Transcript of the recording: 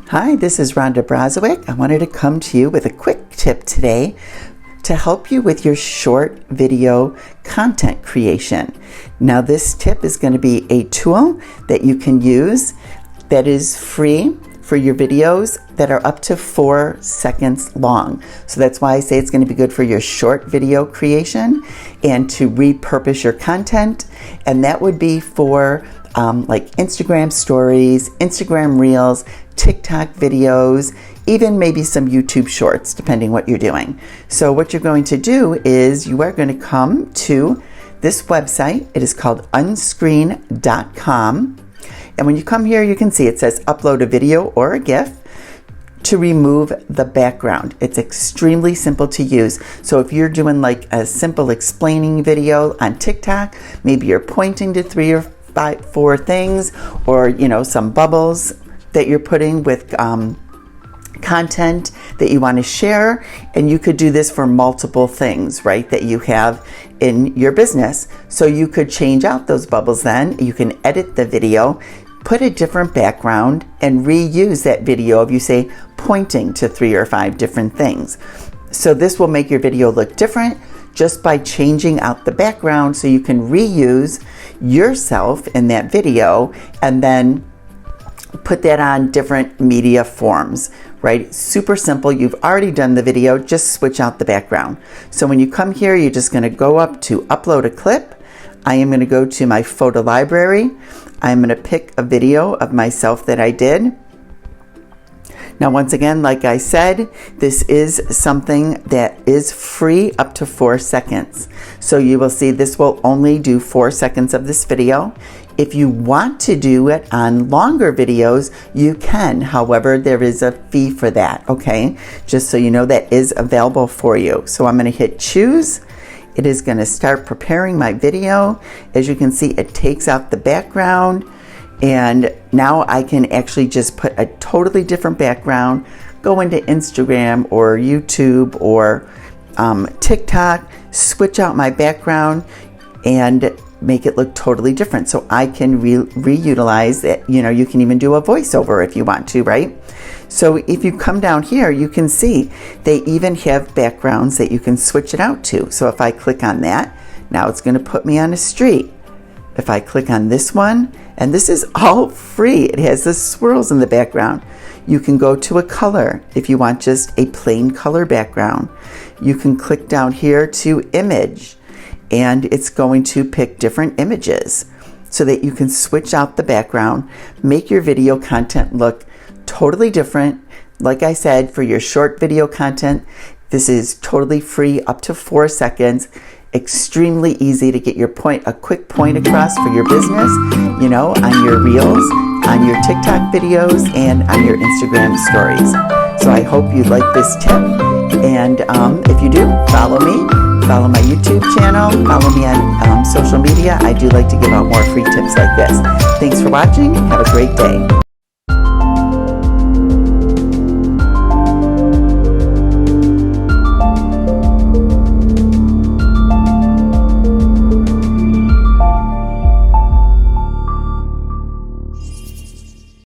Hi, this is Rhonda Brozowick. I wanted to come to you with a quick tip today to help you with your short video content creation. Now, this tip is going to be a tool that you can use that is free for your videos that are up to 4 seconds long. So that's why I say it's going to be good for your short video creation and to repurpose your content. And that would be for like Instagram stories, Instagram reels, TikTok videos, even maybe some YouTube shorts, depending what you're doing. So what you're going to do is you are going to come to this website. It is called unscreen.com. And when you come here, you can see it says upload a video or a GIF to remove the background. It's extremely simple to use. So if you're doing like a simple explaining video on TikTok, maybe you're pointing to 3 or 4 things, or some bubbles that you're putting with content that you want to share, and you could do this for multiple things, right, that you have in your business. So you could change out those bubbles. Then you can edit the video, put a different background, and reuse that video of you say pointing to 3 or 5 different things. So this will make your video look different just by changing out the background, so you can reuse yourself in that video and then put that on different media forms, right? Super simple. You've already done the video, just switch out the background. So when you come here, you're just going to go up to upload a clip. I am going to go to my photo library. I'm going to pick a video of myself that I did. Now, once again, like I said, this is something that is free up to 4 seconds. So you will see this will only do 4 seconds of this video. If you want to do it on longer videos, you can. However, there is a fee for that, okay? Just so you know, that is available for you. So I'm going to hit choose. It is going to start preparing my video. As you can see, it takes out the background. And now I can actually just put a totally different background, go into Instagram or YouTube or TikTok, switch out my background, and make it look totally different. So I can reutilize it. You can even do a voiceover if you want to, right? So if you come down here, you can see they even have backgrounds that you can switch it out to. So if I click on that, now it's going to put me on a street. If I click on this one, and this is all free, it has the swirls in the background. You can go to a color if you want just a plain color background. You can click down here to image, and it's going to pick different images so that you can switch out the background, make your video content look totally different. Like I said, for your short video content, this is totally free up to 4 seconds. Extremely easy to get your point, a quick point across for your business, on your reels, on your TikTok videos, and on your Instagram stories. So I hope you like this tip. And if you do, follow me, follow my YouTube channel, follow me on social media. I do like to give out more free tips like this. Thanks for watching. Have a great day.